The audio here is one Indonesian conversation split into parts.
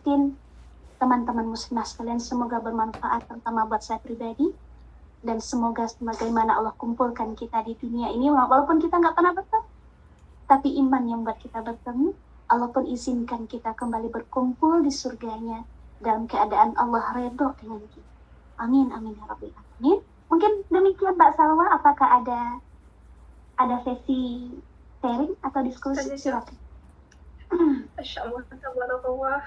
yakin teman-teman muslimah sekalian semoga bermanfaat, terutama buat saya pribadi. Dan semoga bagaimana Allah kumpulkan kita di dunia ini, walaupun kita nggak pernah bertemu, tapi iman yang buat kita bertemu. Allah pun izinkan kita kembali berkumpul di surganya dalam keadaan Allah redho dengan kita. Amin, amin ya rabbil alamin. Mungkin demikian Mbak Salwa, apakah ada sesi sharing atau diskusi? Silakan. Masya Allah, tabarakallah.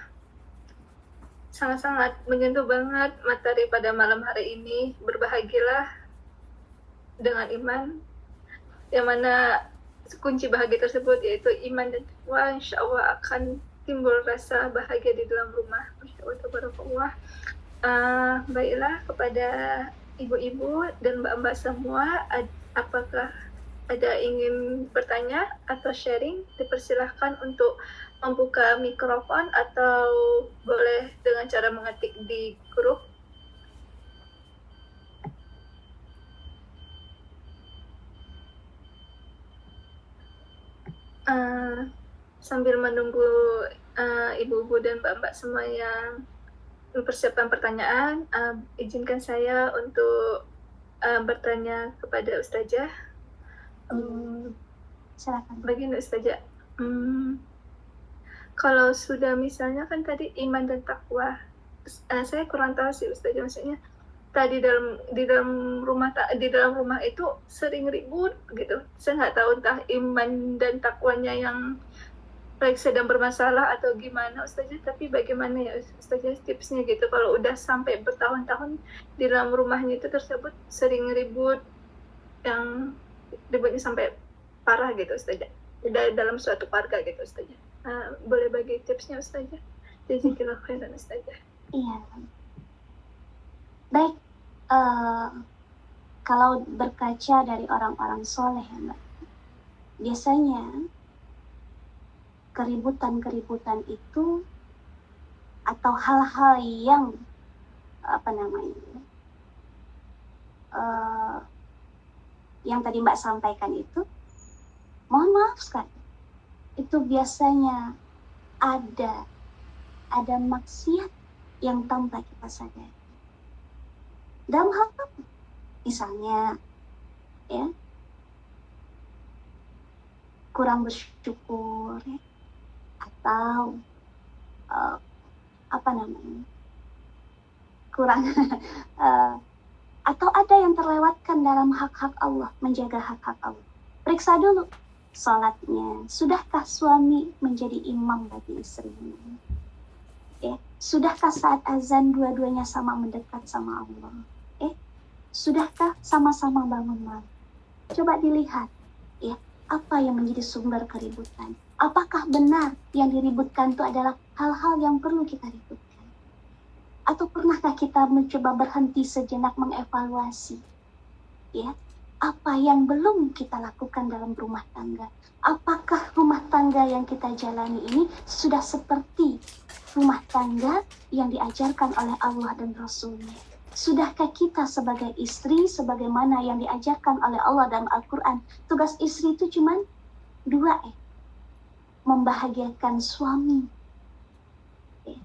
Sangat-sangat menyentuh banget materi pada malam hari ini. Berbahagialah dengan iman, yang mana kunci bahagia tersebut yaitu iman dan takwa. Insya Allah akan timbul rasa bahagia di dalam rumah. Masya Allah, tabarakallah. Baiklah, kepada ibu-ibu dan mbak-mbak semua, apakah ada ingin bertanya atau sharing, dipersilahkan untuk membuka mikrofon atau boleh dengan cara mengetik di grup. Sambil menunggu ibu-ibu dan mbak-mbak semua yang mempersiapkan pertanyaan, izinkan saya untuk bertanya kepada Ustazah. Silakan. Baginda Ustazah, kalau sudah misalnya kan tadi iman dan takwa, saya kurang tahu sih Ustazah, maksudnya tadi di dalam rumah itu sering ribut gitu. Saya nggak tahu entah iman dan takwanya yang baik sedang bermasalah atau gimana Ustazah, tapi bagaimana ya Ustazah tipsnya gitu kalau udah sampai bertahun-tahun di dalam rumahnya itu tersebut sering ribut, yang ributnya sampai parah gitu Ustazah, udah dalam suatu keluarga gitu Ustazah. Boleh bagi tipsnya Ustazah? Jazakallahu khairan Ustazah. Iya. Baik, kalau berkaca dari orang-orang soleh ya Mbak, biasanya keributan-keributan itu atau hal-hal yang yang tadi Mbak sampaikan itu, mohon maaf sekali, itu biasanya ada maksiat yang tanpa kita sadari. Dalam hal apa? Misalnya, ya, kurang bersyukur, ya, atau kurang atau ada yang terlewatkan dalam hak-hak Allah, menjaga hak-hak Allah. Periksa dulu salatnya, sudahkah suami menjadi imam bagi istrinya? Ya, sudahkah saat azan dua-duanya sama mendekat sama Allah? Sudahkah sama-sama bangun malam? Coba dilihat, ya, apa yang menjadi sumber keributan? Apakah benar yang diributkan itu adalah hal-hal yang perlu kita ributkan? Atau pernahkah kita mencoba berhenti sejenak mengevaluasi, ya, apa yang belum kita lakukan dalam rumah tangga? Apakah rumah tangga yang kita jalani ini sudah seperti rumah tangga yang diajarkan oleh Allah dan Rasul-Nya? Sudahkah kita sebagai istri sebagaimana yang diajarkan oleh Allah dalam Al-Quran? Tugas istri itu cuma dua, membahagiakan suami,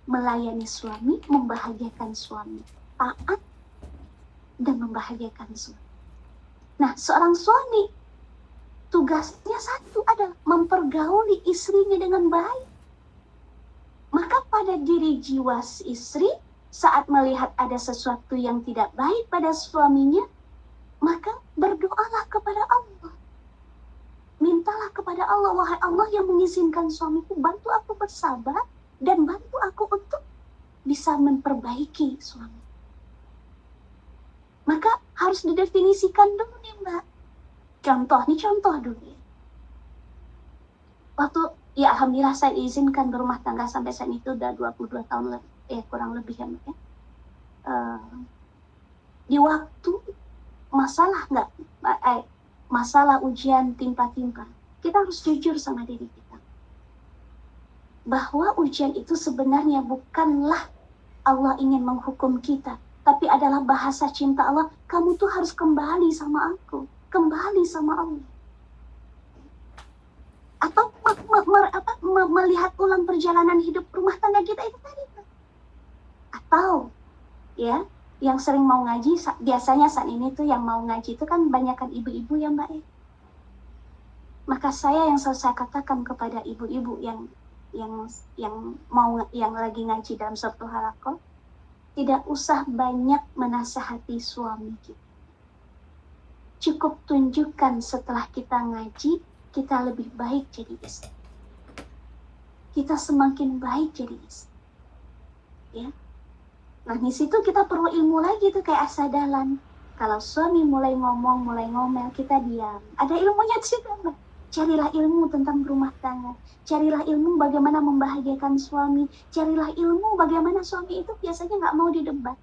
melayani suami, membahagiakan suami, taat dan membahagiakan suami. Nah, seorang suami tugasnya satu adalah mempergauli istrinya dengan baik. Maka pada diri jiwa istri, saat melihat ada sesuatu yang tidak baik pada suaminya, maka berdoalah kepada Allah. Mintalah kepada Allah, wahai Allah yang mengizinkan suamiku, bantu aku bersabar dan bantu aku untuk bisa memperbaiki suami. Maka harus didefinisikan dulu nih Mbak. Contoh dulu. Waktu, ya alhamdulillah saya diizinkan berumah tangga sampai saat itu udah 22 tahun lebih. Kurang lebih ya Mbak ya. Di waktu masalah ujian timpa-timpa, kita harus jujur sama diri kita bahwa ujian itu sebenarnya bukanlah Allah ingin menghukum kita, tapi adalah bahasa cinta Allah. Kamu tuh harus kembali sama aku, kembali sama Allah. Atau melihat ulang perjalanan hidup rumah tangga kita itu tadi. ya, yang sering mau ngaji, biasanya saat ini tuh yang mau ngaji itu kan banyakkan ibu-ibu ya Mbak ya. Maka yang selalu saya katakan kepada ibu-ibu yang lagi ngaji dalam suatu halaqah, tidak usah banyak menasihati suami kita. Cukup tunjukkan setelah kita ngaji, kita lebih baik jadi istri. Kita semakin baik jadi istri. Ya. Nah, di situ kita perlu ilmu lagi tuh kayak asadalan. Kalau suami mulai ngomong, mulai ngomel, kita diam. Ada ilmunya juga, Mbak. Carilah ilmu tentang rumah tangga. Carilah ilmu bagaimana membahagiakan suami. Carilah ilmu bagaimana suami itu biasanya nggak mau didebat.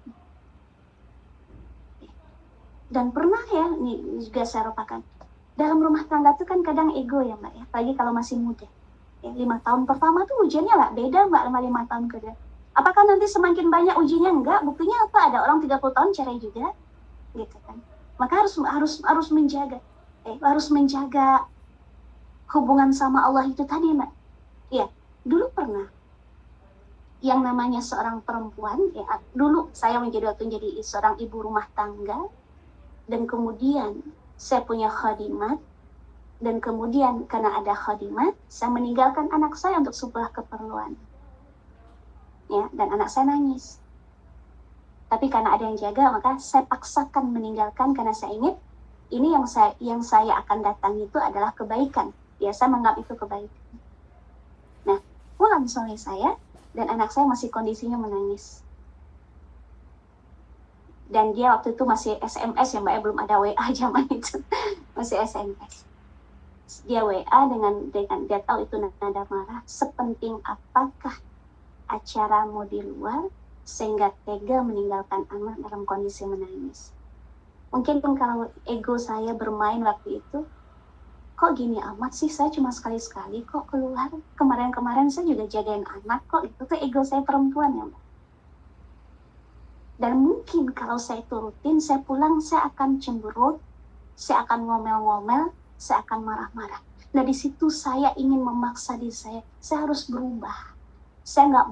Dan pernah ya, ini juga saya rupakan. Dalam rumah tangga itu kan kadang ego ya Mbak ya. Apalagi kalau masih muda. Ya, 5 tahun pertama tuh ujiannya lah beda Mbak sama 5 tahun kedua. Apakah nanti semakin banyak ujiannya? Enggak. Buktinya apa? Ada orang 30 tahun cerai juga. Gitu kan. Maka harus menjaga. Harus menjaga hubungan sama Allah itu tadi Mbak. Ya, dulu pernah yang namanya seorang perempuan, ya dulu saya waktu jadi seorang ibu rumah tangga, dan kemudian saya punya khadimat, dan kemudian karena ada khadimat, saya meninggalkan anak saya untuk sebuah keperluan. Ya, dan anak saya nangis. Tapi karena ada yang jaga, maka saya paksakan meninggalkan karena saya ingat ini yang saya akan datangi itu adalah kebaikan. Ya, saya menganggap itu kebaikan. Nah, pulang sore saya dan anak saya masih kondisinya menangis. Dan dia waktu itu masih SMS ya Mbak, belum ada WA zaman itu. Masih SMS. Dia WA dengan dia tahu itu nada marah. Sepenting apakah acara mau di luar sehingga tega meninggalkan anak dalam kondisi menangis. Mungkin kalau ego saya bermain waktu itu, kok gini amat sih, saya cuma sekali-sekali kok keluar. Kemarin-kemarin saya juga jagain anak kok. Itu tuh ego saya perempuan ya Mbak. Dan mungkin kalau saya turutin, saya pulang, saya akan cemberut, saya akan ngomel-ngomel, saya akan marah-marah. Nah di situ saya ingin memaksa diri saya harus berubah. Saya nggak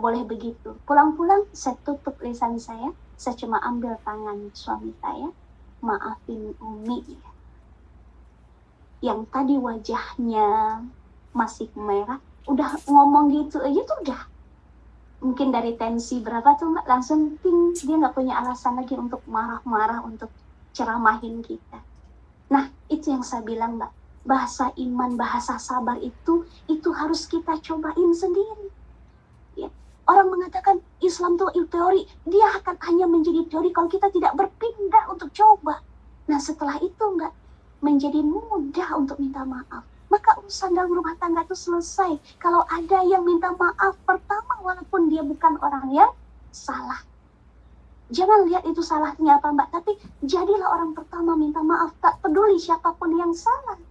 boleh begitu. Pulang-pulang saya tutup lisan saya cuma ambil tangan suami saya, maafin Umi ya. Yang tadi wajahnya masih merah, udah ngomong gitu aja tuh udah. Mungkin dari tensi berapa tuh Mbak, langsung ting, dia nggak punya alasan lagi untuk marah-marah, untuk ceramahin kita. Nah, itu yang saya bilang Mbak, bahasa iman, bahasa sabar itu harus kita cobain sendiri. Ya. Orang mengatakan Islam tuh teori, dia akan hanya menjadi teori kalau kita tidak berpindah untuk coba. Nah, setelah itu Mbak, menjadi mudah untuk minta maaf. Maka urusan dalam rumah tangga itu selesai. Kalau ada yang minta maaf pertama, walaupun dia bukan orang yang salah. Jangan lihat itu salahnya apa Mbak, tapi jadilah orang pertama minta maaf. Tak peduli siapapun yang salah.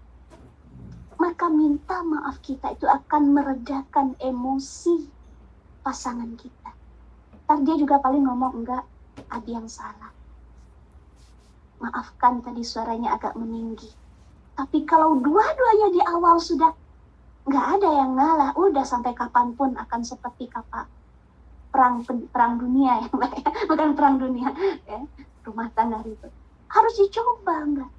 Maka minta maaf kita itu akan meredakan emosi pasangan kita. Ntar dia juga paling ngomong, enggak, Abi yang salah. Maafkan tadi suaranya agak meninggi. Tapi kalau dua-duanya di awal sudah nggak ada yang ngalah, udah sampai kapanpun akan seperti kapal perang dunia ya Mbak ya. Bukan perang dunia ya, rumah tangga itu harus dicoba Mbak.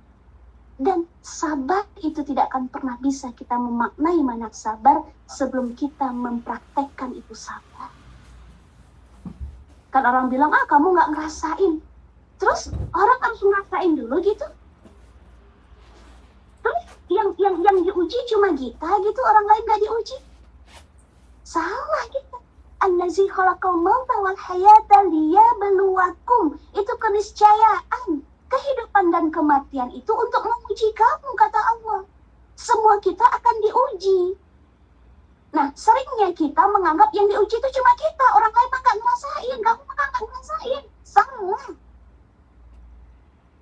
Dan sabar itu tidak akan pernah bisa kita memaknai mana sabar sebelum kita mempraktekkan itu sabar. Kan orang bilang, kamu nggak ngerasain. Terus orang harus ngerasain dulu gitu. Terus yang diuji cuma kita gitu, orang lain nggak diuji. Salah kita. Allazi khalaqal mauta wal hayata liyabluwakum. Itu keniscayaan. Kehidupan dan kematian itu untuk menguji kamu, kata Allah. Semua kita akan diuji. Nah, seringnya kita menganggap yang diuji itu cuma kita. Orang lain mah nggak ngerasain. Kamu mah nggak ngerasain. Salah.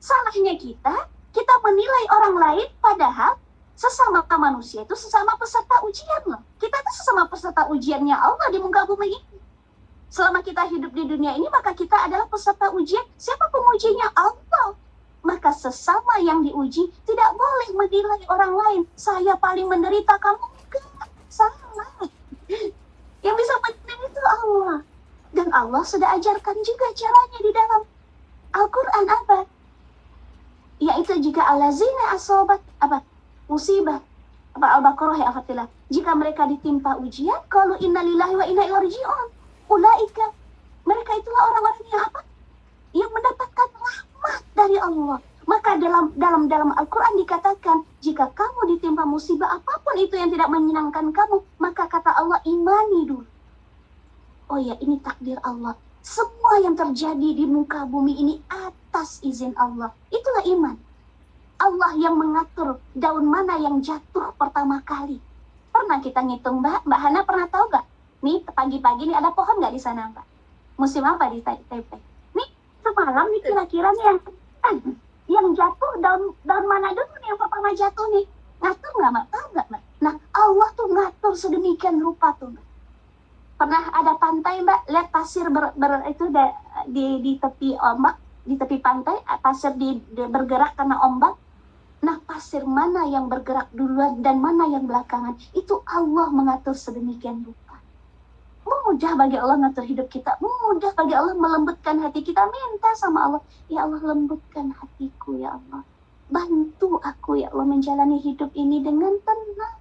Salahnya kita menilai orang lain padahal sesama manusia itu sesama peserta ujian loh. Kita itu sesama peserta ujiannya Allah di muka bumi ini. Selama kita hidup di dunia ini, maka kita adalah peserta ujian. Siapa pengujinya? Allah. Maka sesama yang diuji tidak boleh menilai orang lain. Saya paling menderita, kamu enggak. Salah. Yang bisa menilai itu Allah. Dan Allah sudah ajarkan juga caranya di dalam Al-Quran apa? Yaitu jika allazina asobat apa? Musibah apa Al-Baqarah ya Afatillah. Jika mereka ditimpa ujian, qalu innalillahi wa inna ilaihi raji'un. Ulaika, mereka itulah orang-orang yang apa? Yang mendapatkan rahmat dari Allah. Maka dalam Al-Quran dikatakan, jika kamu ditimpa musibah apapun itu yang tidak menyenangkan kamu, maka kata Allah, imani dulu. Oh ya, ini takdir Allah. Semua yang terjadi di muka bumi ini atas izin Allah. Itulah iman. Allah yang mengatur daun mana yang jatuh pertama kali. Pernah kita ngitung, Mbak Hana pernah tahu nggak? Nih pagi-pagi nih ada pohon nggak di sana, Mbak? Musim apa di Taipei? Nih semalam nih kira-kira nih yang jatuh daun mana dulu nih yang pertama jatuh nih? Ngatur nggak, Mbak? Tahu nggak, Mbak? Nah Allah tuh ngatur sedemikian rupa tuh, Mbak. Pernah ada pantai, Mbak, lihat pasir itu di tepi ombak, di tepi pantai pasir bergerak karena ombak. Nah, pasir mana yang bergerak duluan dan mana yang belakangan, itu Allah mengatur sedemikian rupa. Mudah bagi Allah mengatur hidup kita, mudah bagi Allah melembutkan hati kita. Minta sama Allah, ya Allah lembutkan hatiku ya Allah, bantu aku ya Allah menjalani hidup ini dengan tenang.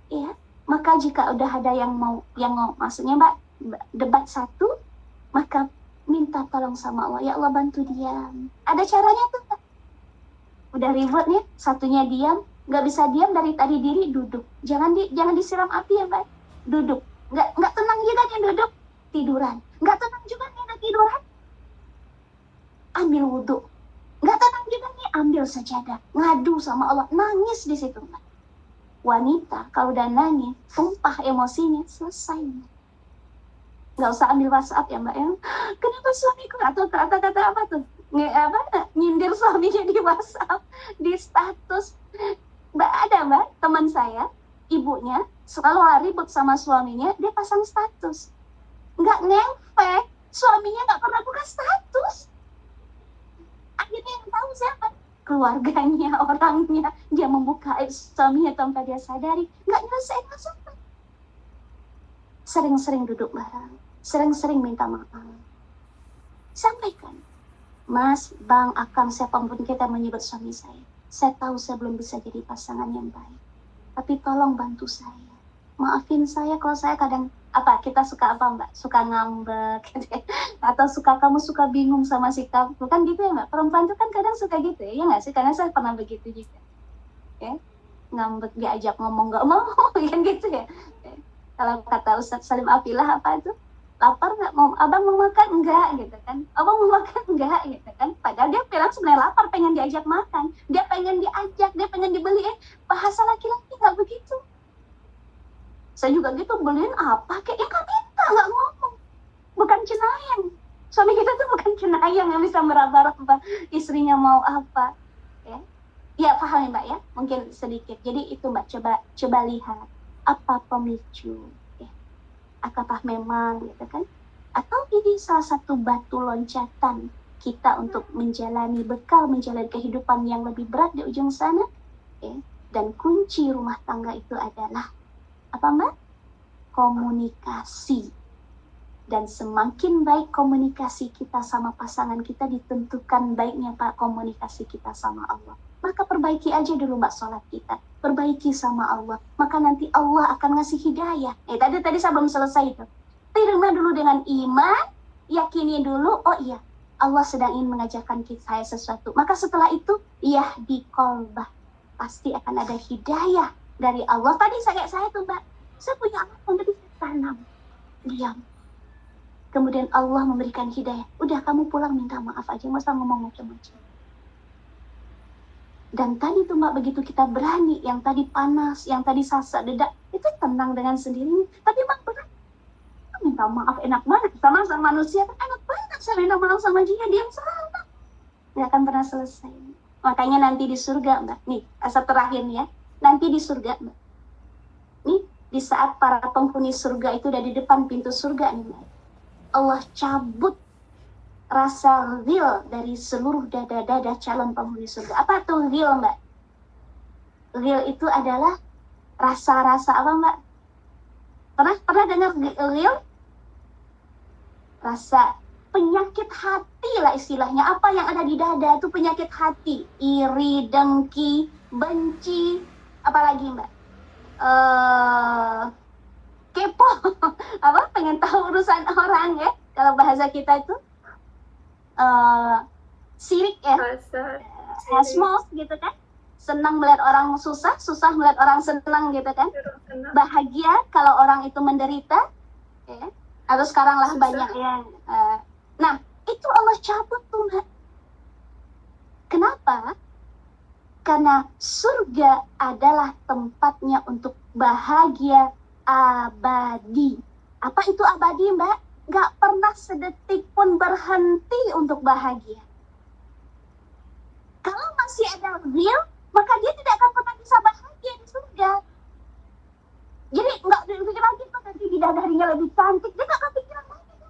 Ya, maka jika udah ada yang mau maksudnya Mbak debat satu, maka minta tolong sama Allah, ya Allah bantu dia. Ada caranya tuh, Mbak. Udah ribut nih, satunya diam, nggak bisa diam dari tadi diri, duduk. Jangan disiram api ya, Mbak. Duduk. Nggak tenang juga dia duduk, tiduran. Nggak tenang juga dia tiduran, ambil wudhu. Nggak tenang juga nih, ambil sajadah, ngadu sama Allah, nangis di situ, Mbak. Wanita kalau udah nangis, tumpah emosinya, selesai, Mbak. Nggak usah ambil WhatsApp ya, Mbak ya. Kenapa suamiku atau kata-kata apa tuh? Nyindir suaminya di WhatsApp, di status. Mbak ada, Mbak, teman saya, ibunya selalu ribut sama suaminya, dia pasang status. Nggak ngefek, suaminya nggak pernah buka status. Akhirnya yang tahu siapa? Keluarganya, orangnya. Dia membuka aib suaminya tanpa dia sadari. Nggak nyelesain masalah. Sering-sering duduk bareng, sering-sering minta maaf. Sampaikan, Mas, Bang, Akang, siapapun kita menyebut suami saya. Saya tahu saya belum bisa jadi pasangan yang baik. Tapi tolong bantu saya. Maafin saya kalau saya kadang, kita suka apa, Mbak? Suka ngambek. Atau kamu suka bingung sama sikap. Bukan gitu ya, Mbak? Perempuan itu kan kadang suka gitu ya, nggak sih? Karena saya pernah begitu juga. Ya? Ngambek, diajak ngomong nggak mau, kan gitu ya. Kalau kata Ustadz Salim Afilah apa itu? Lapar nggak? Abang mau makan? Enggak, gitu kan. Abang mau makan? Enggak, gitu kan. Padahal dia bilang sebenarnya lapar, pengen diajak makan. Dia pengen diajak, dia pengen dibeliin. Bahasa laki-laki nggak begitu. Saya juga gitu, beliin apa? Kayak nggak minta, nggak ngomong. Bukan cenayang. Suami kita tuh bukan cenayang yang bisa meraba-raba istrinya mau apa. Ya paham ya, Mbak ya? Mungkin sedikit. Jadi itu, Mbak, coba lihat. Apa pemicu? Apakah memang gitu kan? Atau ini salah satu batu loncatan kita untuk menjalani kehidupan yang lebih berat di ujung sana? Dan kunci rumah tangga itu adalah apa, Mbak? Komunikasi. Dan semakin baik komunikasi kita sama pasangan kita, ditentukan baiknya komunikasi kita sama Allah. Maka perbaiki aja dulu, Mbak, sholat kita. Perbaiki sama Allah. Maka nanti Allah akan ngasih hidayah. Tadi saya belum selesai itu. Terima dulu dengan iman. Yakini dulu, oh iya, Allah sedang ingin mengajarkan saya sesuatu. Maka setelah itu, yahdi qalbah. Pasti akan ada hidayah dari Allah. Tadi saya tuh, Mbak. Saya punya anak yang tadi saya tanam. Diam. Kemudian Allah memberikan hidayah. Udah, kamu pulang minta maaf aja. Masa ngomong macam-macam. Dan tadi tuh, Mbak, begitu kita berani, yang tadi panas, yang tadi sasak dedak, itu tenang dengan sendirinya. Tapi Mbak berani, minta maaf enak banget. Sama manusia kan enak banget, saya minta maaf sama dia salah. Nggak akan pernah selesai. Makanya nanti di surga, Mbak, nih, asal terakhir nih ya, nanti di surga, Mbak. Nih, di saat para penghuni surga itu udah di depan pintu surga nih, Mbak. Allah cabut rasa ghil dari seluruh dada-dada calon penghuni surga. Apa tuh ghil, Mbak? Ghil itu adalah rasa-rasa apa, Mbak? Pernah dengar ghil? rasa penyakit hati lah istilahnya. Apa yang ada di dada itu penyakit hati. Iri, dengki, benci, apalagi Mbak? Kepo, apa? Pengen tahu urusan orang ya. Kalau bahasa kita itu sirik ya. Hasmos gitu kan. Senang melihat orang susah, susah melihat orang senang gitu kan. Bahagia kalau orang itu menderita, ya. Atau sekarang lah banyak yang nah, itu Allah cabut tuh Mbak. Kenapa? Karena surga adalah tempatnya untuk bahagia abadi. Apa itu abadi Mbak? Gak pernah sedetik pun berhenti untuk bahagia. Kalau masih ada real, maka dia tidak akan pernah bisa bahagia di surga. Jadi nggak berpikir lagi tuh nanti bidadarinya lebih cantik, dia nggak kepikiran lagi.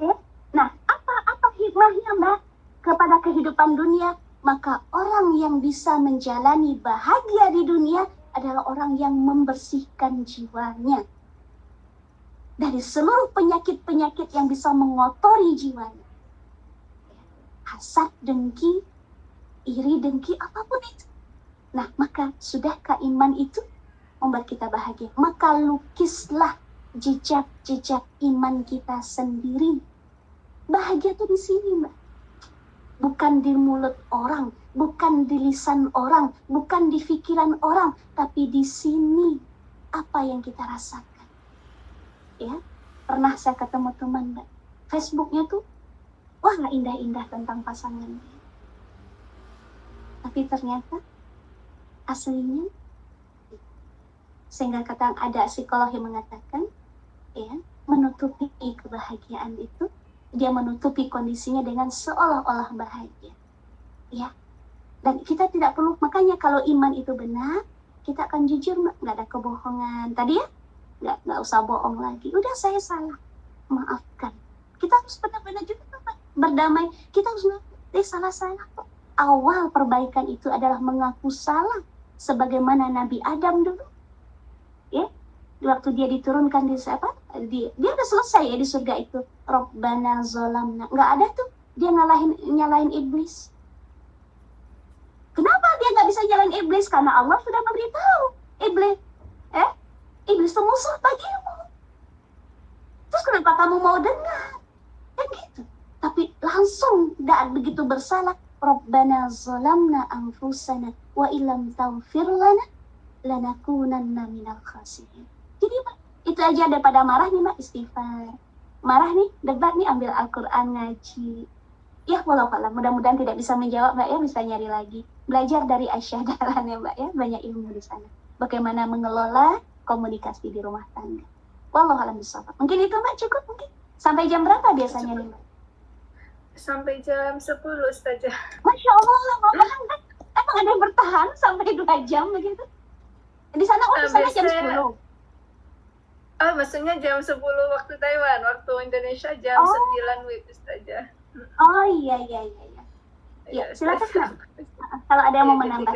Ya? Nah, apa hikmahnya Mbak kepada kehidupan dunia? Maka orang yang bisa menjalani bahagia di dunia adalah orang yang membersihkan jiwanya dari seluruh penyakit-penyakit yang bisa mengotori jiwanya. Hasad, dengki, iri, dengki, apapun itu. Nah, maka sudahkah iman itu membuat kita bahagia? Maka lukislah jejak-jejak iman kita sendiri. Bahagia tuh di sini, Mbak. Bukan di mulut orang, bukan di lisan orang, bukan di pikiran orang, tapi di sini apa yang kita rasakan. Ya, pernah saya ketemu teman, Mbak. Facebooknya tuh, wah indah-indah tentang pasangannya. Tapi ternyata aslinya, sehingga ada psikolog yang mengatakan, ya, menutupi kebahagiaan itu, dia menutupi kondisinya dengan seolah-olah bahagia. Ya. Dan kita tidak perlu, makanya kalau iman itu benar, kita akan jujur, nggak ada kebohongan. Tadi ya, nggak usah bohong lagi. Udah saya salah, maafkan. Kita harus benar-benar juga berdamai. Kita harus salah-salah kok. Awal perbaikan itu adalah mengaku salah, sebagaimana Nabi Adam dulu. Ya. Waktu dia diturunkan dia udah selesai ya di surga itu. Rabbana zolamna. Nggak ada tuh dia nyalahin iblis. Kenapa dia nggak bisa nyalahin iblis? Karena Allah sudah memberitahu iblis itu musuh bagimu. Terus kenapa kamu mau dengar? Kan gitu. Tapi langsung tidak begitu bersalah. Rabbana zolamna anfusana wa illam taghfir lana lanakunanna minal khasirin. Jadi Pak, itu aja daripada marah nih Mbak, istighfar. Marah nih, debat nih, ambil Al-Quran, ngaji. Ya, wallahualam, mudah-mudahan tidak bisa menjawab Mbak ya, bisa nyari lagi. Belajar dari Aisyah Dahlan ya Mbak ya, banyak ilmu di sana. Bagaimana mengelola komunikasi di rumah tangga. Wallahualam bishawab. Mungkin itu Mbak cukup mungkin. Sampai jam berapa biasanya nih Mbak? Sampai jam 10 saja. Masya Allah, lama banget. Emang ada yang bertahan sampai 2 jam begitu? Di sana di sana jam 10. Maksudnya jam 10 waktu Taiwan, waktu Indonesia jam 9 WIB saja. Oh iya. Ya, silakan Mbak. Kalau ada yang mau menambah.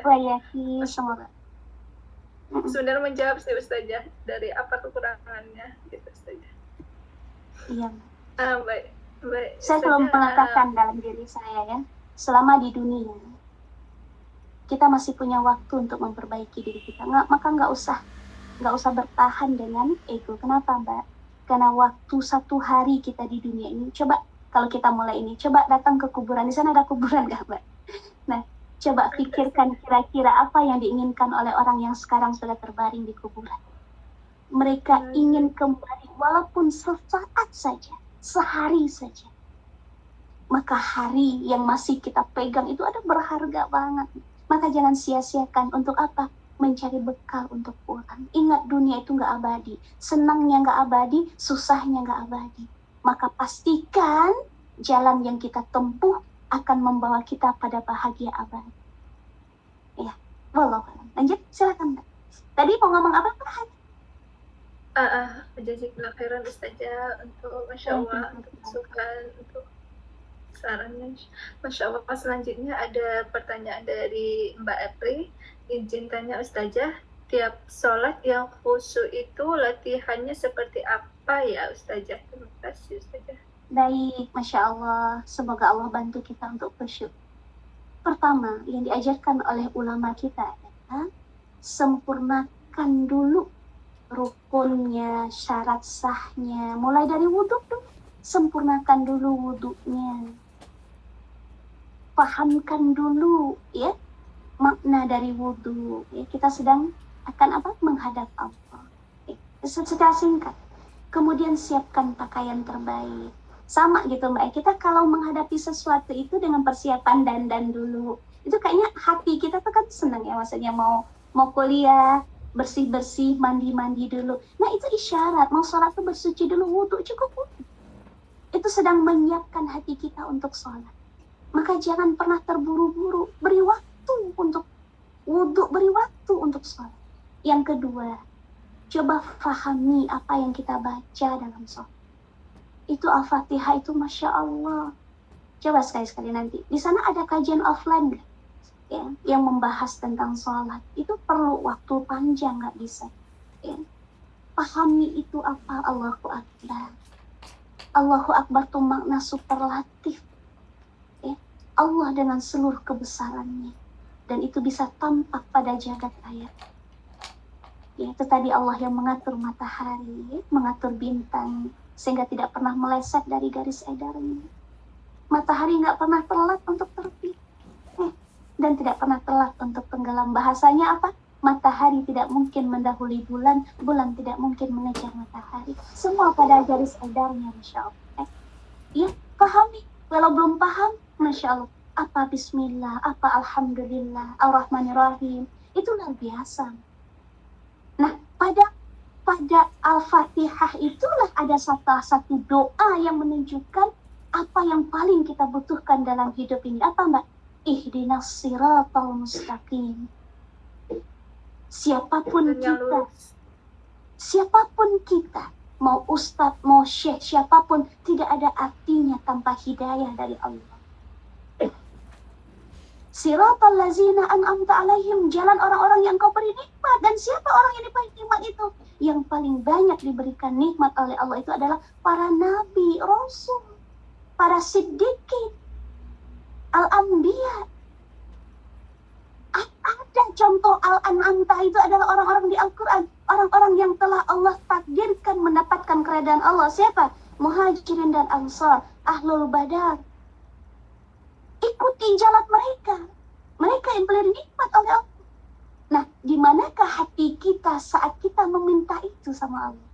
Oh iya, semoga. Sebenarnya menjawab sih Ustazah dari apa kekurangannya gitu saja. Iya. Baik. Saya selalu mengatakan dalam diri saya ya, selama di dunia kita masih punya waktu untuk memperbaiki diri kita. Maka nggak usah bertahan dengan ego. Kenapa Mbak? Karena waktu 1 hari kita di dunia ini, coba kalau kita mulai ini, coba datang ke kuburan. Di sana ada kuburan nggak Mbak? Nah, coba pikirkan kira-kira apa yang diinginkan oleh orang yang sekarang sudah terbaring di kuburan. Mereka ingin kembali walaupun sesaat saja, sehari saja. Maka hari yang masih kita pegang itu ada berharga banget. Maka jangan sia-siakan. Untuk apa? Mencari bekal untuk pulang. Ingat dunia itu nggak abadi. Senangnya nggak abadi, susahnya nggak abadi. Maka pastikan jalan yang kita tempuh akan membawa kita pada bahagia abadi. Ya, wallahualam. Lanjut, silakan Mbak. Tadi mau ngomong apa Pak? Jazakallahu khairan Ustazah untuk Masya Allah, untuk masukan, untuk sarannya. Masya Allah. Selanjutnya ada pertanyaan dari Mbak Apri. Izin tanya Ustazah, tiap sholat yang khusyuk itu latihannya seperti apa ya Ustazah? Terima kasih Ustazah. Baik, Masya Allah. Semoga Allah bantu kita untuk khusyuk. Pertama, yang diajarkan oleh ulama kita adalah sempurnakan dulu rukunnya, syarat sahnya. Mulai dari wudhu dulu. Sempurnakan dulu wudhunya. Pahamkan dulu ya makna dari wudhu. Ya, kita sedang akan menghadap Allah. Secara singkat. Kemudian siapkan pakaian terbaik. Sama gitu Mbak, kita kalau menghadapi sesuatu itu dengan persiapan dandan dulu. Itu kayaknya hati kita tuh kan senang ya, maksudnya mau kuliah, bersih-bersih, mandi-mandi dulu. Nah itu isyarat, mau sholat tuh bersuci dulu, wudhu cukup wudhu. Itu sedang menyiapkan hati kita untuk sholat. Maka jangan pernah terburu-buru, beri waktu untuk wudhu, beri waktu untuk sholat. Yang kedua, coba fahami apa yang kita baca dalam sholat. Itu Al-Fatihah itu Masya Allah. Coba sekali-sekali nanti. Di sana ada kajian offline gak? Ya, yang membahas tentang sholat. Itu perlu waktu panjang, gak bisa. Ya. Pahami itu apa Allahu Akbar. Allahu Akbar itu makna superlatif. Ya. Allah dengan seluruh kebesarannya. Dan itu bisa tampak pada jagat raya. Ya, itu tadi Allah yang mengatur matahari, mengatur bintang, sehingga tidak pernah meleset dari garis edarnya. Matahari nggak pernah telat untuk terbit, dan tidak pernah telat untuk tenggelam. Bahasanya apa? Matahari tidak mungkin mendahului bulan, bulan tidak mungkin mengejar matahari. Semua pada garis edarnya, Masya Allah. Ya, pahami. Kalau belum paham, Masya Allah. Apa Bismillah, apa Alhamdulillah, Ar-Rahmanir-Rahim. Itu luar biasa. Nah, pada Al-Fatihah itulah ada satu doa yang menunjukkan apa yang paling kita butuhkan dalam hidup ini. Apa Mbak? Ihdinas siratal mustaqim. Siapapun kita, mau ustadz, mau syekh, siapapun, tidak ada artinya tanpa hidayah dari Allah. Siratal lazina an'amta alaihim, jalan orang-orang yang kau beri nikmat. Dan siapa orang yang diberi nikmat itu? Yang paling banyak diberikan nikmat oleh Allah itu adalah para nabi, rasul, para siddiqin, al-anbiya. Ada contoh al-an'amta itu adalah orang-orang di Al-Quran, orang-orang yang telah Allah takdirkan mendapatkan keredaan Allah. Siapa? Muhajirin dan Ansar, Ahlul Badar. Ikuti jalan mereka. Mereka yang diberi nikmat oleh Allah. Nah, di manakah hati kita saat kita meminta itu sama Allah?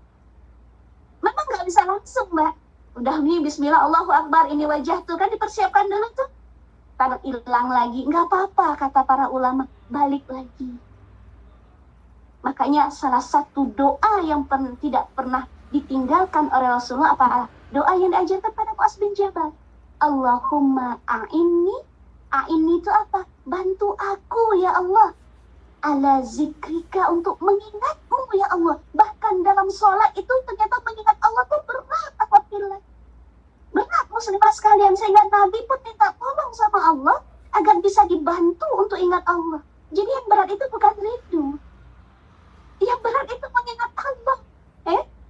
Memang nggak bisa langsung, Mbak. Udah nih, Bismillah, Allahu Akbar, ini wajah tuh kan dipersiapkan dulu tuh. Taruh hilang lagi, nggak apa-apa kata para ulama, balik lagi. Makanya salah satu doa yang tidak pernah ditinggalkan oleh Rasulullah apa? Doa yang diajarkan pada Mu'adz bin Jabal. Allahumma a'inni itu apa? Bantu aku ya Allah. Ala zikrika, untuk mengingatmu ya Allah. Bahkan dalam sholat itu ternyata mengingat Allah tuh berat apabila. Berat muslimah sekalian, sehingga Nabi pun minta tolong sama Allah agar bisa dibantu untuk ingat Allah. Jadi yang berat itu bukan rindu. Yang berat itu mengingat Allah.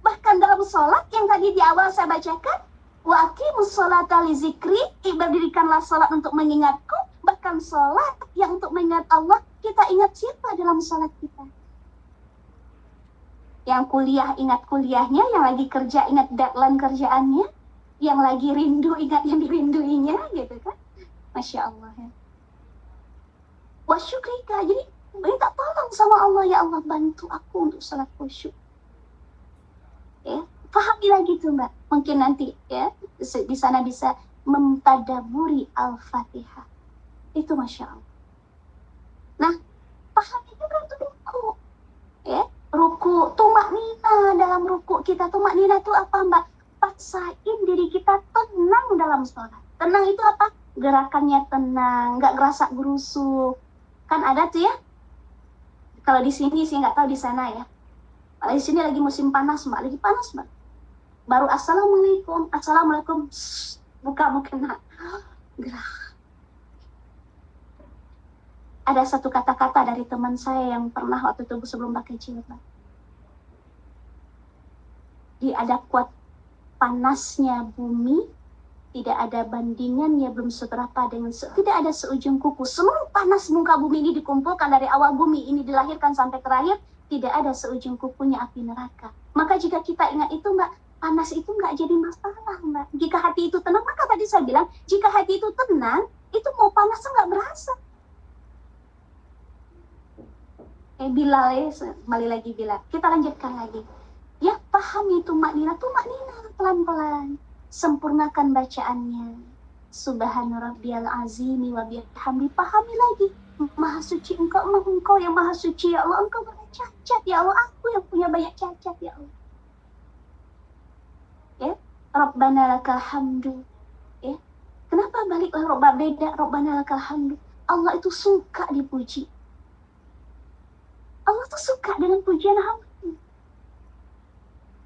Bahkan dalam sholat yang tadi di awal saya bacakan, wa aqimus sholata li zikri, berdirikanlah sholat untuk mengingatku. Bahkan sholat yang untuk mengingat Allah, kita ingat siapa dalam sholat kita? Yang kuliah ingat kuliahnya, yang lagi kerja ingat deadline kerjaannya, yang lagi rindu ingat yang dirinduinya, gitu kan? Masya Allah ya. Wa syukrika, jadi minta tolong sama Allah, ya Allah bantu aku untuk sholat khusyuk. Pahami lagi tuh Mbak, mungkin nanti ya di sana bisa mentadaburi Al-Fatihah. Itu Masya Allah. Nah, pahami juga tuh ruku. Ruku, tumak nina dalam ruku kita. Tumak nina itu apa Mbak? Paksain diri kita tenang dalam sholat. Tenang itu apa? Gerakannya tenang, nggak ngerasa gerusu. Kan ada tuh ya. Kalau di sini sih nggak tahu di sana ya. Di sini lagi musim panas Mbak, lagi panas Mbak. Baru assalamualaikum, buka mukena, gerah. Ada satu kata-kata dari teman saya yang pernah waktu itu sebelum pakai jilbab. Di ada kuat panasnya bumi, tidak ada bandingannya, belum seberapa dengan tidak ada seujung kuku. Seluruh panas muka bumi ini dikumpulkan dari awal bumi ini dilahirkan sampai terakhir, tidak ada seujung kukunya api neraka. Maka jika kita ingat itu, Mbak, panas itu nggak jadi masalah, Mbak. Jika hati itu tenang, maka tadi saya bilang, jika hati itu tenang, itu mau panas nggak berasa. Bilal ya, kembali lagi Bilal. Kita lanjutkan lagi. Ya, pahami tumak nina pelan-pelan. Sempurnakan bacaannya. Subhana rabbiyal azimi wa bihamdi. Pahami lagi. Maha suci engkau yang maha suci ya Allah. Engkau banyak cacat ya Allah. Aku yang punya banyak cacat ya Allah. Ya, Rabbana lakal hamdu. Ya, kenapa baliklah Rabbah beda? Rabbana lakal hamdu. Allah itu suka dipuji. Allah tuh suka dengan pujian hamba.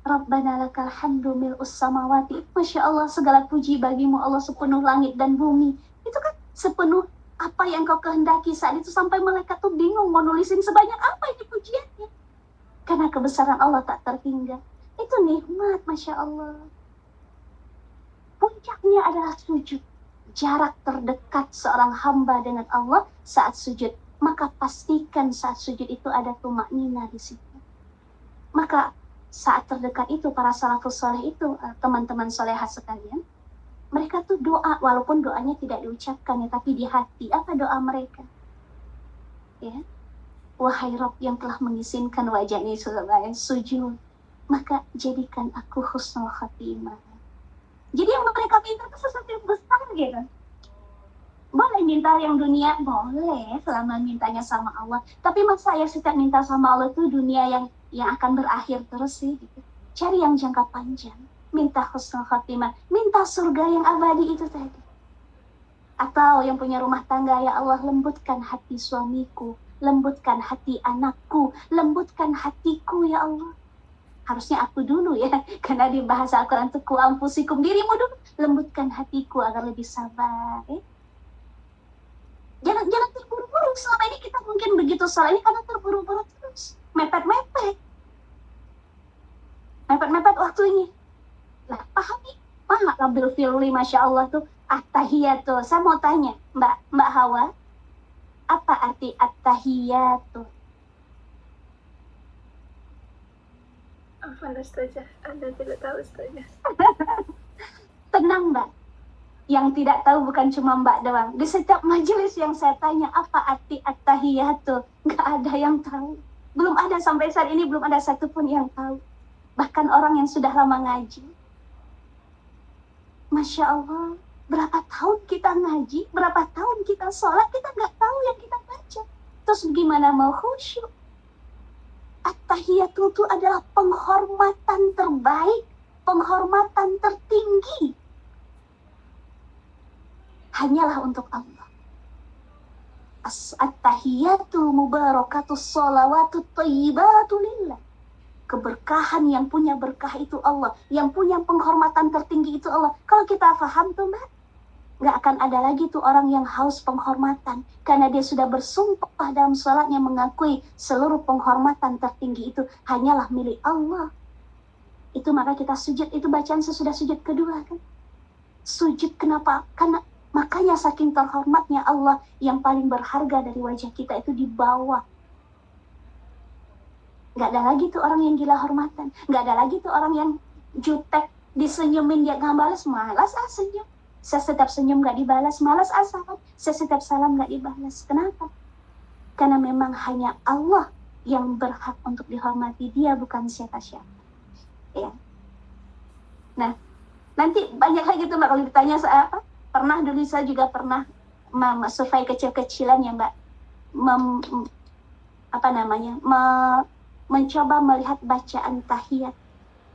Rabbana lakal hamdu mil'us samawati. Masya Allah, segala puji bagimu Allah sepenuh langit dan bumi. Itu kan sepenuh apa yang kau kehendaki. Saat itu sampai malaikat tuh bingung mau nulisin sebanyak apa ini pujiannya. Karena kebesaran Allah tak terhingga. Itu nikmat, Masya Allah. Puncaknya adalah sujud. Jarak terdekat seorang hamba dengan Allah saat sujud. Maka pastikan saat sujud itu ada tumaknina di situ. Maka saat terdekat itu para salafus soleh itu, teman-teman solehat sekalian, mereka tuh doa, walaupun doanya tidak diucapkan ya, tapi di hati. Apa doa mereka? Ya, wahai Rabb yang telah mengizinkan wajah ini sujud, maka jadikan aku husnul khatimah. Jadi yang mereka minta itu sesuatu yang besar gitu. Boleh minta yang dunia, boleh selama mintanya sama Allah. Tapi masa ya setiap minta sama Allah itu dunia yang akan berakhir terus sih gitu. Cari yang jangka panjang. Minta husnul khatimah, minta surga yang abadi itu tadi. Atau yang punya rumah tangga, ya Allah lembutkan hati suamiku, lembutkan hati anakku, lembutkan hatiku ya Allah. Harusnya aku dulu ya, karena di bahasa Al-Quran itu ku ampusikum, dirimu dulu. Lembutkan hatiku agar lebih sabar ya. Jangan terburu-buru. Selama ini kita mungkin begitu salah ini karena terburu-buru terus. Mepet-mepet waktu ini. Nah, pahami. Rabbil firli, Masya Allah tuh. At-tahiyatu. Saya mau tanya, Mbak Hawa. Apa arti at-tahiyatu? Afwan Ustazah, Anda tidak tahu Ustazah. Tenang Mbak. Yang tidak tahu bukan cuma Mbak doang. Di setiap majelis yang saya tanya apa arti at-tahiyatu, nggak ada yang tahu. Belum ada sampai saat ini, belum ada satupun yang tahu. Bahkan orang yang sudah lama ngaji. Masya Allah, berapa tahun kita ngaji, berapa tahun kita sholat, kita nggak tahu yang kita baca. Terus gimana mau khusyuk? At-tahiyatu itu adalah penghormatan terbaik, penghormatan tertinggi. Hanyalah untuk Allah. At-tahiyatu mubarakatus sholawatu thayyibatu lillah. Keberkahan yang punya berkah itu Allah, yang punya penghormatan tertinggi itu Allah. Kalau kita paham tuh Mbak, nggak akan ada lagi tuh orang yang haus penghormatan, karena dia sudah bersumpah dalam sholatnya mengakui seluruh penghormatan tertinggi itu hanyalah milik Allah. Itu maka kita sujud, itu bacaan sesudah sujud kedua kan. Sujud kenapa? Karena makanya saking terhormatnya Allah, yang paling berharga dari wajah kita itu di bawah. Nggak ada lagi tuh orang yang gila hormatan. Nggak ada lagi tuh orang yang jutek, disenyumin dia nggak balas, malas senyum. Saya setiap senyum nggak dibalas, malas salam. Saya setiap salam nggak dibalas. Kenapa? Karena memang hanya Allah yang berhak untuk dihormati, dia bukan siapa-siapa. Ya. Nah, nanti banyak lagi tuh Mbak kalau ditanya apa? Pernah dulu saya juga pernah survei kecil-kecilan ya Mbak, mencoba melihat bacaan tahiyat.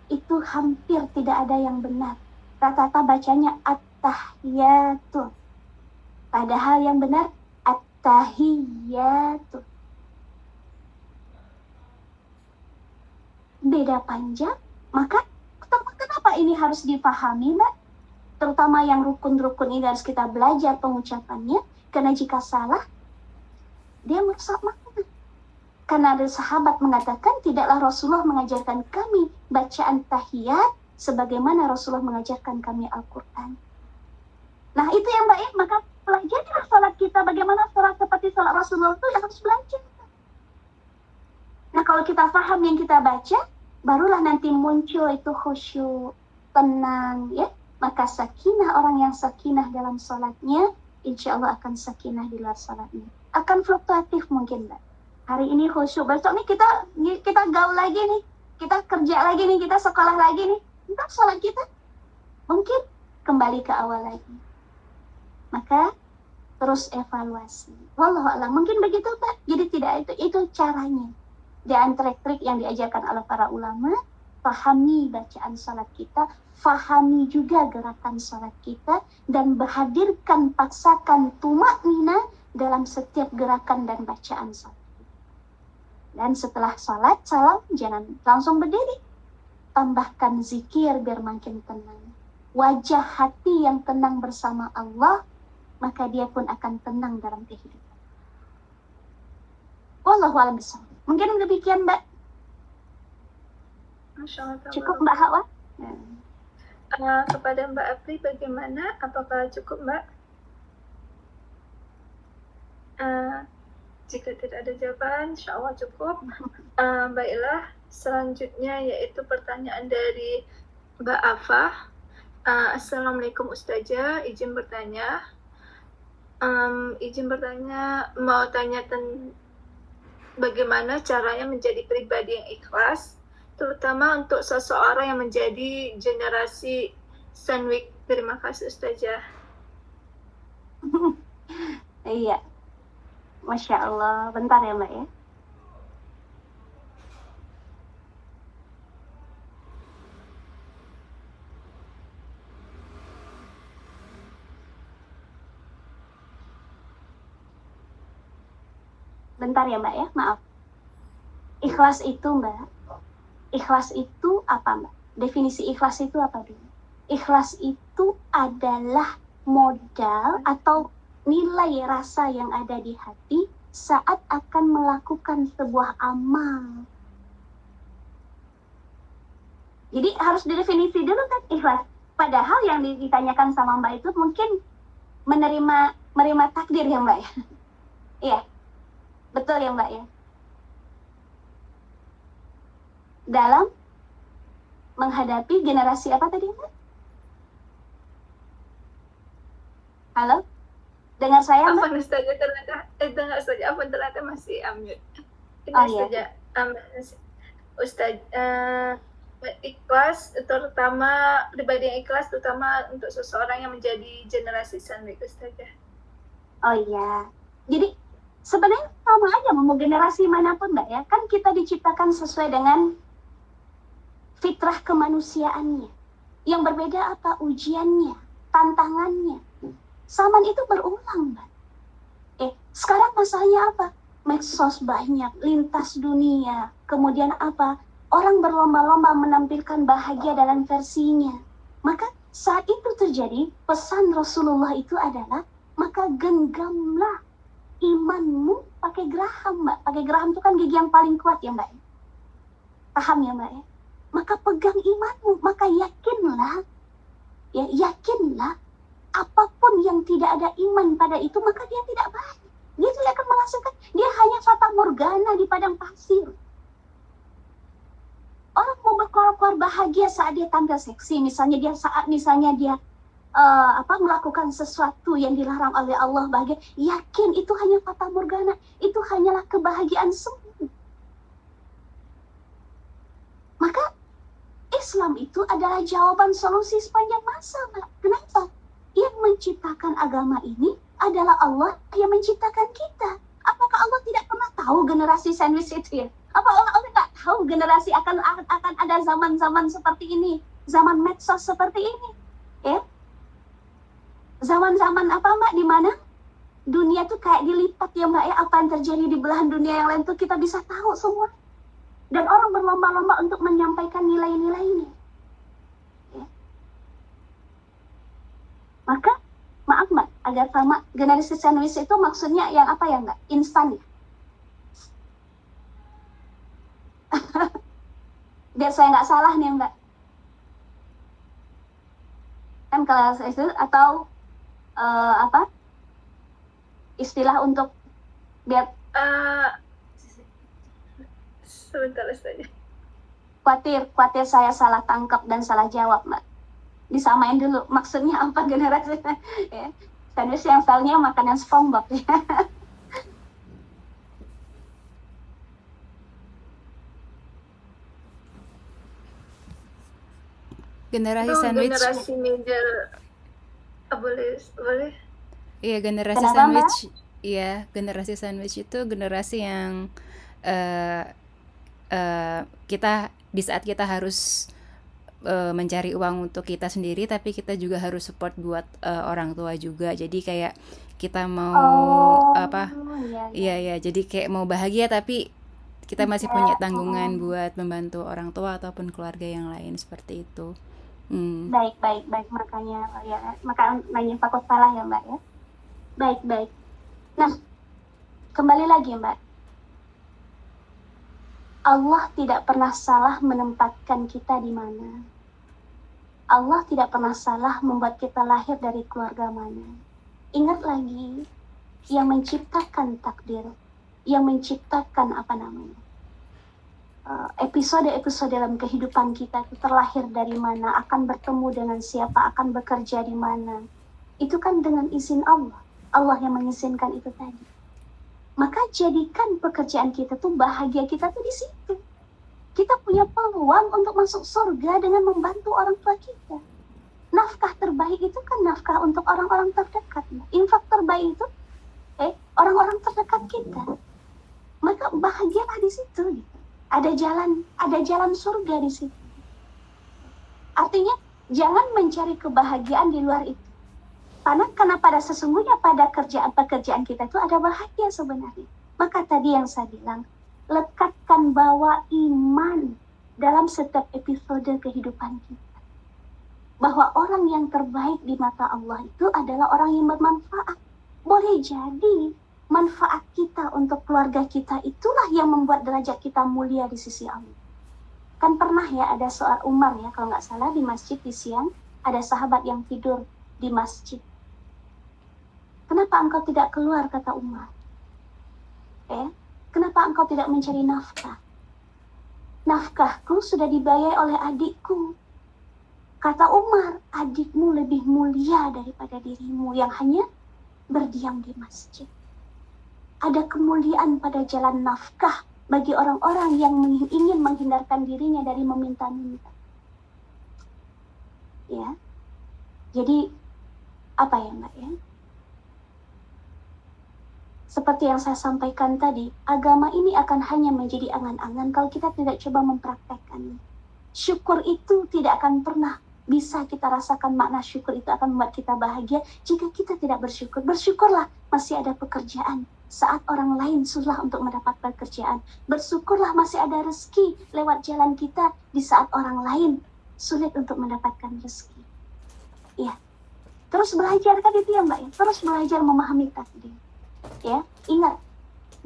Itu hampir tidak ada yang benar. Rata-rata bacanya at-tahiyatu. Padahal yang benar at-tahiyatu. Beda panjang, maka kenapa ini harus dipahami Mbak? Terutama yang rukun-rukun ini harus kita belajar pengucapannya, karena jika salah dia merusak makna. Karena ada sahabat mengatakan, tidaklah Rasulullah mengajarkan kami bacaan tahiyat sebagaimana Rasulullah mengajarkan kami Al-Quran. Nah itu yang baik, maka pelajarilah sholat kita bagaimana sholat seperti sholat Rasulullah itu yang harus belajar. Nah kalau kita paham yang kita baca, barulah nanti muncul itu khusyuk, tenang, ya. Maka sakinah, orang yang sakinah dalam sholatnya, insya Allah akan sakinah di luar sholatnya. Akan fluktuatif mungkin, Mbak. Hari ini khusyuk, besok nih kita gaul lagi nih, kita kerja lagi nih, kita sekolah lagi nih. Entah sholat kita mungkin kembali ke awal lagi. Maka terus evaluasi. Wallahu a'lam. Mungkin begitu, Pak. Jadi tidak itu caranya. Di antara trik yang diajarkan oleh para ulama, pahami bacaan salat kita, fahami juga gerakan salat kita, dan hadirkan, paksakan tumaknina dalam setiap gerakan dan bacaan salat. Dan setelah salat, salam, jangan langsung berdiri. Tambahkan zikir biar makin tenang. Wajah hati yang tenang bersama Allah, maka dia pun akan tenang dalam kehidupan. Wallahu a'lam bishawab. Mungkin demikian, Mbak. Masya Allah. Cukup, Mbak Hawa? Kepada Mbak Apri bagaimana? Apakah cukup, Mbak? Jika tidak ada jawaban, insya Allah cukup. Baiklah, selanjutnya yaitu pertanyaan dari Mbak Afah. Assalamualaikum Ustazah, izin bertanya. Mau tanya bagaimana caranya menjadi pribadi yang ikhlas, terutama untuk seseorang yang menjadi generasi sandwich. Terima kasih Ustazah. Iya. Masya Allah. Bentar ya, Mbak ya. Bentar ya, Mbak ya. Maaf. Ikhlas itu, Mbak. Ikhlas itu apa, Mbak? Definisi ikhlas itu apa dulu? Ikhlas itu adalah modal atau nilai rasa yang ada di hati saat akan melakukan sebuah amal. Jadi harus didefinisi dulu kan ikhlas. Padahal yang ditanyakan sama Mbak itu mungkin menerima takdir ya, Mbak ya. Iya. Betul ya, Mbak ya. Dalam menghadapi generasi apa tadi, Mbak? Halo? Dengar saya, Mbak? Apa Ustazah dengar saja, apa ternyata masih mute. Oh iya. Ikhlas, terutama pribadi yang ikhlas, terutama untuk seseorang yang menjadi generasi sandwich, Ustazah. Oh iya. Jadi sebenarnya sama aja mau generasi manapun, Mbak ya. Kan kita diciptakan sesuai dengan fitrah kemanusiaannya. Yang berbeda apa? Ujiannya, tantangannya. Zaman itu berulang, Mbak. Sekarang masalahnya apa? Medsos banyak, lintas dunia. Kemudian apa? Orang berlomba-lomba menampilkan bahagia dalam versinya. Maka saat itu terjadi, pesan Rasulullah itu adalah, maka genggamlah imanmu pakai geraham, Mbak. Pakai geraham itu kan gigi yang paling kuat ya, Mbak. Paham ya, Mbak ya? Maka pegang imanmu, maka yakinlah, apapun yang tidak ada iman pada itu, maka dia tidak baik. Dia tidak akan menghasilkan, dia hanya fata morgana di padang pasir. Orang mau berkoar-koar bahagia saat dia tampil seksi, misalnya dia melakukan sesuatu yang dilarang oleh Allah bahagia, yakin itu hanya fata morgana, itu hanyalah kebahagiaan semu. Maka Islam itu adalah jawaban solusi sepanjang masa, Mbak. Kenapa? Yang menciptakan agama ini adalah Allah yang menciptakan kita. Apakah Allah tidak pernah tahu generasi sandwich itu ya? Apa Allah tidak tahu generasi akan ada zaman-zaman seperti ini, zaman medsos seperti ini, ya? Zaman-zaman apa, Mbak, di mana dunia tuh kayak dilipat ya, Mbak ya? Apa yang terjadi di belahan dunia yang lain tuh kita bisa tahu semua. Dan orang berlomba-lomba untuk menyampaikan nilai-nilai ini. Ya. Maka, maaf Mbak, agar sama generasi sandwich itu maksudnya yang apa ya Mbak? Instan ya? biar saya nggak salah nih Mbak. Kan kelas itu atau apa istilah untuk biar Sebentar saja. khawatir saya salah tangkap dan salah jawab Mbak. Disamain dulu maksudnya apa generasi ya. Sandwich yang stylenya makanan SpongeBob ya. Generasi Itu sandwich. generasi middle. Boleh. Iya, generasi Kenapa, sandwich. Iya, generasi sandwich itu generasi yang kita di saat kita harus mencari uang untuk kita sendiri, tapi kita juga harus support buat orang tua juga. Jadi kayak kita mau iya, jadi kayak mau bahagia tapi kita masih punya tanggungan buat membantu orang tua ataupun keluarga yang lain seperti itu. Baik, makanya ya, maka nanya takut salah ya Mbak ya. Baik. Nah, kembali lagi Mbak. Allah tidak pernah salah menempatkan kita di mana. Allah tidak pernah salah membuat kita lahir dari keluarga mana. Ingat lagi, yang menciptakan takdir, yang menciptakan episode-episode dalam kehidupan kita itu terlahir dari mana, akan bertemu dengan siapa, akan bekerja di mana. Itu kan dengan izin Allah. Allah yang mengizinkan itu tadi. Maka jadikan pekerjaan kita tuh bahagia kita tuh di situ. Kita punya peluang untuk masuk surga dengan membantu orang tua kita. Nafkah terbaik itu kan nafkah untuk orang-orang terdekat. Infak terbaik itu orang-orang terdekat kita. Maka bahagialah di situ. Gitu. Ada jalan surga di situ. Artinya jangan mencari kebahagiaan di luar itu. Karena pada sesungguhnya pada pekerjaan kita itu ada bahagia sebenarnya. Maka tadi yang saya bilang, lekatkan bawa iman dalam setiap episode kehidupan kita. Bahwa orang yang terbaik di mata Allah itu adalah orang yang bermanfaat. Boleh jadi manfaat kita untuk keluarga kita itulah yang membuat derajat kita mulia di sisi Allah. Kan pernah ya ada seorang Umar ya, kalau nggak salah di masjid di siang, ada sahabat yang tidur di masjid. Kenapa engkau tidak keluar, kata Umar? Kenapa engkau tidak mencari nafkah? Nafkahku sudah dibayar oleh adikku. Kata Umar, adikmu lebih mulia daripada dirimu yang hanya berdiam di masjid. Ada kemuliaan pada jalan nafkah bagi orang-orang yang ingin menghindarkan dirinya dari meminta-minta. Ya. Jadi apa ya Mbak ya? Seperti yang saya sampaikan tadi, agama ini akan hanya menjadi angan-angan kalau kita tidak coba mempraktekkannya. Syukur itu tidak akan pernah bisa kita rasakan, makna syukur itu akan membuat kita bahagia jika kita tidak bersyukur. Bersyukurlah masih ada pekerjaan saat orang lain susah untuk mendapat pekerjaan. Bersyukurlah masih ada rezeki lewat jalan kita di saat orang lain sulit untuk mendapatkan rezeki. Ya, terus belajar kan itu ya Mbak ya, terus belajar memahami takdir. Ya, ingat,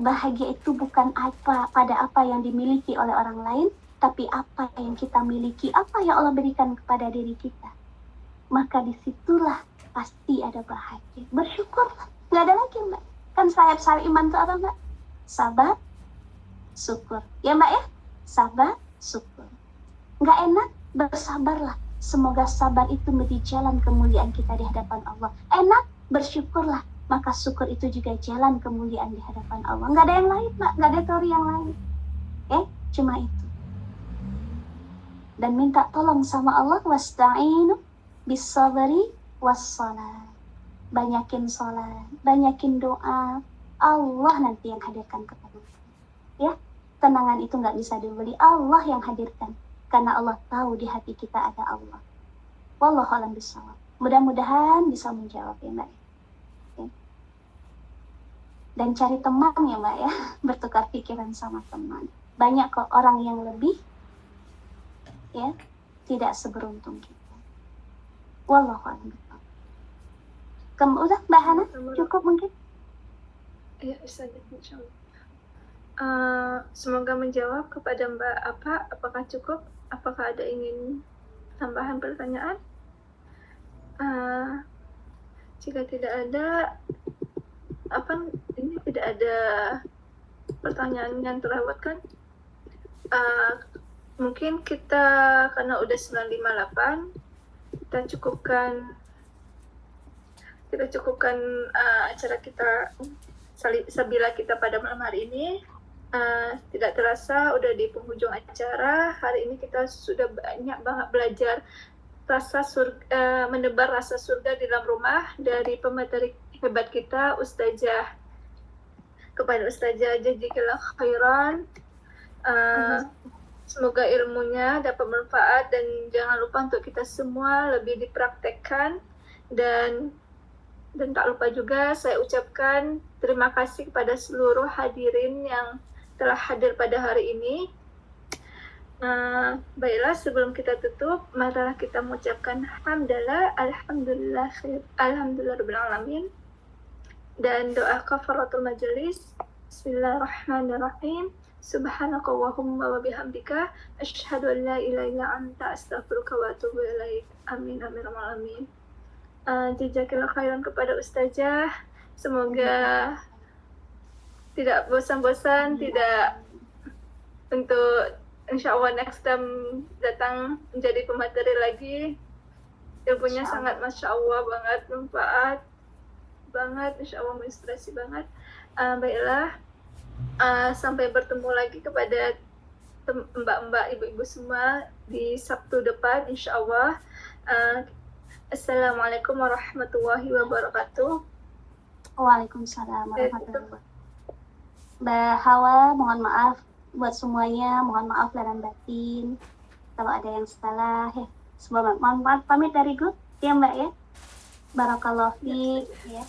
bahagia itu bukan pada apa yang dimiliki oleh orang lain, tapi apa yang kita miliki, apa yang Allah berikan kepada diri kita. Maka disitulah pasti ada bahagia. Bersyukurlah, nggak ada lagi Mbak. Kan sayap-sayap iman itu apa Mbak? Sabar, syukur. Ya Mbak ya, sabar, syukur. Nggak enak, bersabarlah. Semoga sabar itu menjadi jalan kemuliaan kita di hadapan Allah. Enak, bersyukurlah. Maka syukur itu juga jalan kemuliaan di hadapan Allah. Nggak ada yang lain, Mbak. Nggak ada teori yang lain. Cuma itu. Dan minta tolong sama Allah. Wasta'inu bis-sabri was-salat. Banyakin salat, banyakin doa. Allah nanti yang hadirkan kepada kita. Ya, tenangan itu nggak bisa dibeli. Allah yang hadirkan. Karena Allah tahu di hati kita ada Allah. Wallahu a'lam bishawab. Mudah-mudahan bisa menjawab ya Mbak. Dan cari teman ya Mbak ya, bertukar pikiran sama teman. Banyak kok orang yang lebih ya tidak seberuntung kita. Wallahu a'lam. Udah Mbak Hana, cukup mungkin? Ya, bisa insyaallah. Semoga menjawab kepada Mbak apakah cukup? apakah ada ingin tambahan pertanyaan? Jika tidak ada, ini tidak ada pertanyaan yang terlewatkan. Mungkin kita karena udah 9.58, kita cukupkan acara kita sabila kita pada malam hari ini. Tidak terasa udah di penghujung acara. Hari ini kita sudah banyak banget belajar menebar rasa surga di dalam rumah dari pemateri hebat kita, Ustazah. Kepada Ustazah jazakallah khairan. Semoga ilmunya dapat bermanfaat dan jangan lupa untuk kita semua lebih dipraktekkan, dan tak lupa juga saya ucapkan terima kasih kepada seluruh hadirin yang telah hadir pada hari ini. Baiklah, sebelum kita tutup, marilah kita mengucapkan alhamdulillah rabbil alamin, dan doa kafaratul majelis. Bismillahirrahmanirrahim. Subhanakallahumma wa bihamdika asyhadu an la ilaha illa anta astaghfiruka wa atubu ilaik. Amin amin amin. Jazakallah khairan kepada Ustazah. Semoga tidak bosan-bosan, tidak untuk insyaallah next time datang menjadi pemateri lagi. Ilmunya sangat masya Allah banget, manfaat banget, insyaallah menginspirasi banget. Baiklah, sampai bertemu lagi kepada mbak-mbak, ibu-ibu semua di Sabtu depan insyaallah. Assalamualaikum warahmatullahi wabarakatuh. Waalaikumsalam warahmatullahi wabarakatuh. Mbak Hawa, mohon maaf buat semuanya, mohon maaf lahir dan batin kalau ada yang salah ya. Semua mohon maaf, pamit dari grup ya Mbak ya. Barakallahu fiik ya.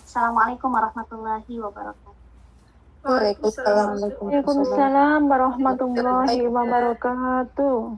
Assalamualaikum warahmatullahi wabarakatuh. Waalaikumsalam warahmatullahi wabarakatuh.